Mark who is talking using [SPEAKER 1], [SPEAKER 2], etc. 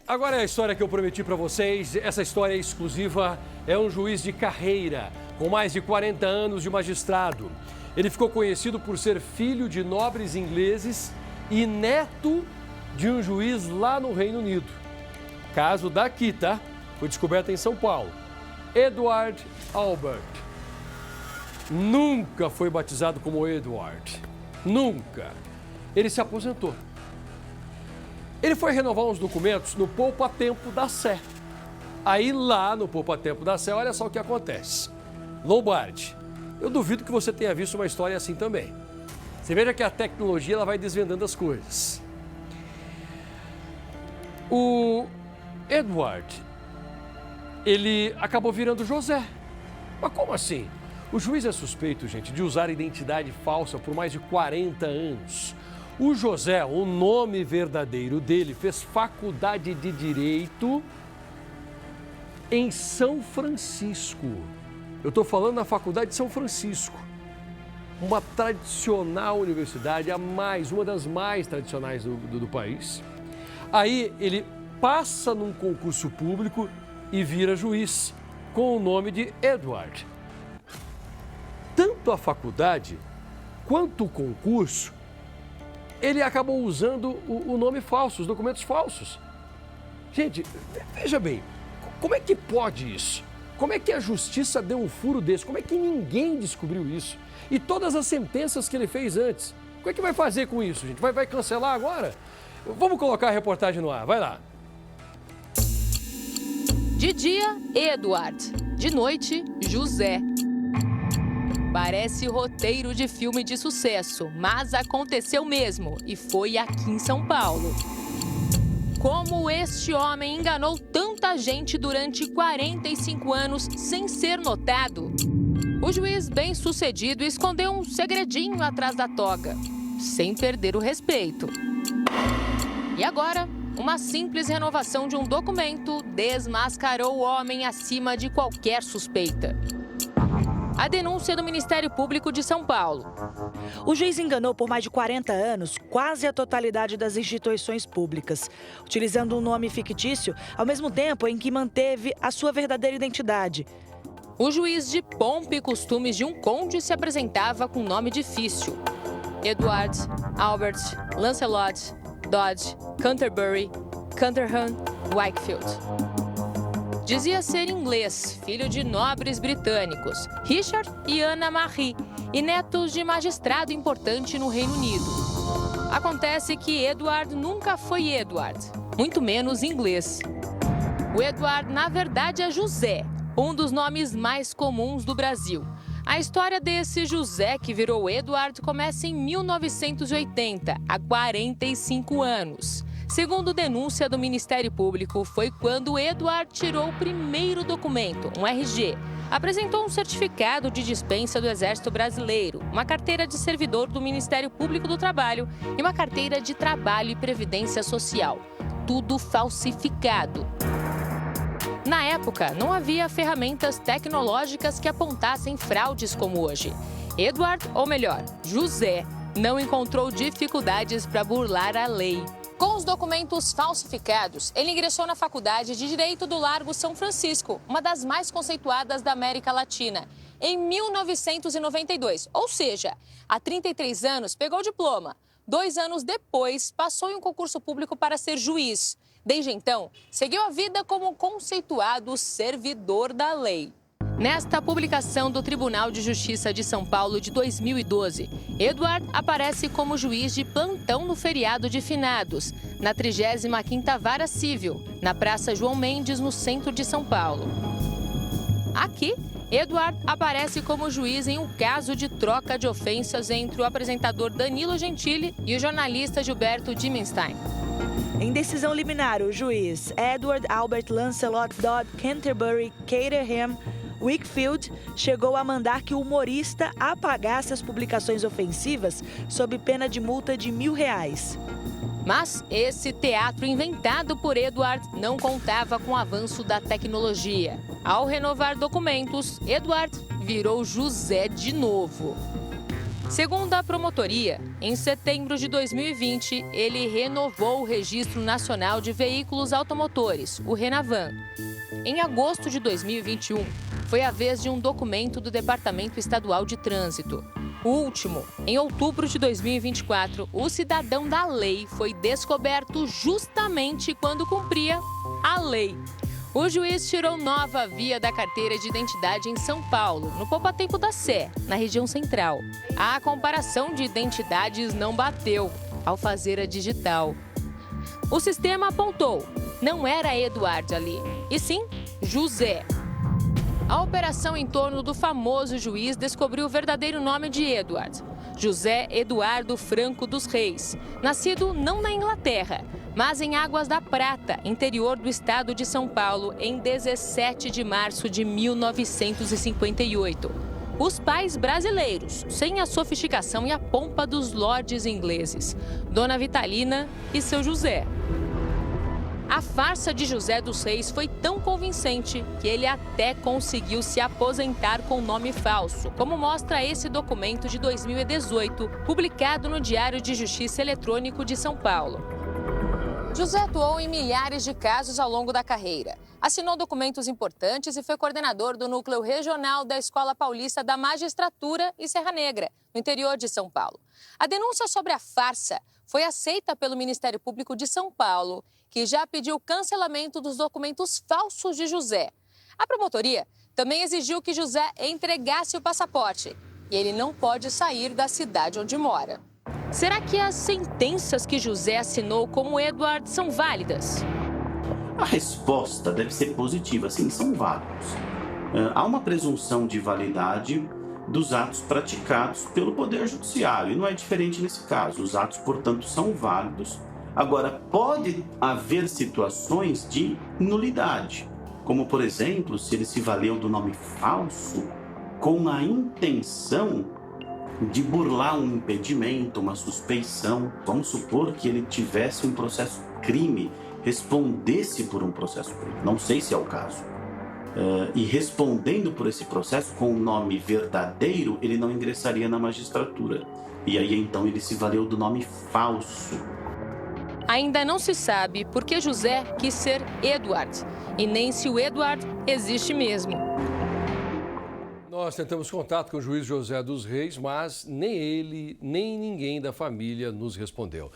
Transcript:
[SPEAKER 1] Agora é a história que eu prometi para vocês. Essa história é exclusiva. É um juiz de carreira, com mais de 40 anos de magistrado. Ele ficou conhecido por ser filho de nobres ingleses e neto de um juiz lá no Reino Unido. Caso daqui, tá? Foi descoberto em São Paulo. Edward Albert. Nunca foi batizado como Edward. Nunca. Ele se aposentou. Ele foi renovar uns documentos no Poupa-Tempo da Sé. Aí lá no Poupa-Tempo da Sé, olha só o que acontece. Lombardi, eu duvido que você tenha visto uma história assim também. Você veja que a tecnologia ela vai desvendando as coisas. O Edward, ele acabou virando José. Mas como assim? O juiz é suspeito, gente, de usar identidade falsa por mais de 40 anos. O José, o nome verdadeiro dele, fez faculdade de Direito em São Francisco. Eu estou falando da Faculdade de São Francisco. Uma tradicional universidade, uma das mais tradicionais do país. Aí ele passa num concurso público e vira juiz, com o nome de Edward. Tanto a faculdade quanto o concurso, ele acabou usando o nome falso, os documentos falsos. Gente, veja bem, como é que pode isso? Como é que a justiça deu um furo desse? Como é que ninguém descobriu isso? E todas as sentenças que ele fez antes? O que é que vai fazer com isso, gente? Vai cancelar agora? Vamos colocar a reportagem no ar, vai lá.
[SPEAKER 2] De dia, Edward. De noite, José. Parece roteiro de filme de sucesso, mas aconteceu mesmo e foi aqui em São Paulo. Como este homem enganou tanta gente durante 45 anos sem ser notado? O juiz bem-sucedido escondeu um segredinho atrás da toga, sem perder o respeito. E agora, uma simples renovação de um documento desmascarou o homem acima de qualquer suspeita. A denúncia do Ministério Público de São Paulo.
[SPEAKER 3] O juiz enganou por mais de 40 anos quase a totalidade das instituições públicas, utilizando um nome fictício ao mesmo tempo em que manteve a sua verdadeira identidade.
[SPEAKER 2] O juiz de pompa e costumes de um conde se apresentava com nome difícil. Edward, Albert, Lancelot, Dodge, Canterbury, Canterham, Wakefield. Dizia ser inglês, filho de nobres britânicos, Richard e Anna Marie, e netos de magistrado importante no Reino Unido. Acontece que Edward nunca foi Edward, muito menos inglês. O Edward, na verdade, é José, um dos nomes mais comuns do Brasil. A história desse José que virou Edward começa em 1980, há 45 anos. Segundo denúncia do Ministério Público, foi quando Edward tirou o primeiro documento, um RG. Apresentou um certificado de dispensa do Exército Brasileiro, uma carteira de servidor do Ministério Público do Trabalho e uma carteira de trabalho e previdência social. Tudo falsificado. Na época, não havia ferramentas tecnológicas que apontassem fraudes como hoje. Edward, ou melhor, José, não encontrou dificuldades para burlar a lei. Com os documentos falsificados, ele ingressou na Faculdade de Direito do Largo São Francisco, uma das mais conceituadas da América Latina, em 1992. Ou seja, há 33 anos pegou o diploma. 2 anos depois, passou em um concurso público para ser juiz. Desde então, seguiu a vida como conceituado servidor da lei. Nesta publicação do Tribunal de Justiça de São Paulo de 2012, Edward aparece como juiz de plantão no feriado de finados, na 35ª Vara Civil, na Praça João Mendes, no centro de São Paulo. Aqui, Edward aparece como juiz em um caso de troca de ofensas entre o apresentador Danilo Gentili e o jornalista Gilberto Dimenstein.
[SPEAKER 3] Em decisão liminar, o juiz Edward Albert Lancelot Dodd Canterbury Caterham Wakefield chegou a mandar que o humorista apagasse as publicações ofensivas sob pena de multa de R$1.000.
[SPEAKER 2] Mas esse teatro inventado por Edward não contava com o avanço da tecnologia. Ao renovar documentos, Edward virou José de novo. Segundo a promotoria, em setembro de 2020, ele renovou o Registro Nacional de Veículos Automotores, o Renavan. Em agosto de 2021, foi a vez de um documento do Departamento Estadual de Trânsito. O último, em outubro de 2024, o cidadão da lei foi descoberto justamente quando cumpria a lei. O juiz tirou nova via da carteira de identidade em São Paulo, no Poupatempo da Sé, na região central. A comparação de identidades não bateu ao fazer a digital. O sistema apontou, não era Eduardo ali, e sim José. A operação em torno do famoso juiz descobriu o verdadeiro nome de Edward, José Eduardo Franco dos Reis, nascido não na Inglaterra, mas em Águas da Prata, interior do estado de São Paulo, em 17 de março de 1958. Os pais brasileiros, sem a sofisticação e a pompa dos lordes ingleses, Dona Vitalina e seu José. A farsa de José dos Reis foi tão convincente que ele até conseguiu se aposentar com nome falso, como mostra esse documento de 2018, publicado no Diário de Justiça Eletrônico de São Paulo. José atuou em milhares de casos ao longo da carreira. Assinou documentos importantes e foi coordenador do núcleo regional da Escola Paulista da Magistratura e Serra Negra, no interior de São Paulo. A denúncia sobre a farsa foi aceita pelo Ministério Público de São Paulo, que já pediu o cancelamento dos documentos falsos de José. A promotoria também exigiu que José entregasse o passaporte e ele não pode sair da cidade onde mora. Será que as sentenças que José assinou como Edward são válidas?
[SPEAKER 4] A resposta deve ser positiva, sim, são válidos. Há uma presunção de validade dos atos praticados pelo Poder Judiciário, e não é diferente nesse caso. Os atos, portanto, são válidos. Agora, pode haver situações de nulidade, como, por exemplo, se ele se valeu do nome falso com a intenção de burlar um impedimento, uma suspeição. Vamos supor que ele tivesse um processo crime, respondesse por um processo crime, não sei se é o caso. E respondendo por esse processo com o nome verdadeiro, ele não ingressaria na magistratura. E aí, então, ele se valeu do nome falso.
[SPEAKER 2] Ainda não se sabe por que José quis ser Edward e nem se o Edward existe mesmo.
[SPEAKER 1] Nós tentamos contato com o juiz José dos Reis, mas nem ele, nem ninguém da família nos respondeu.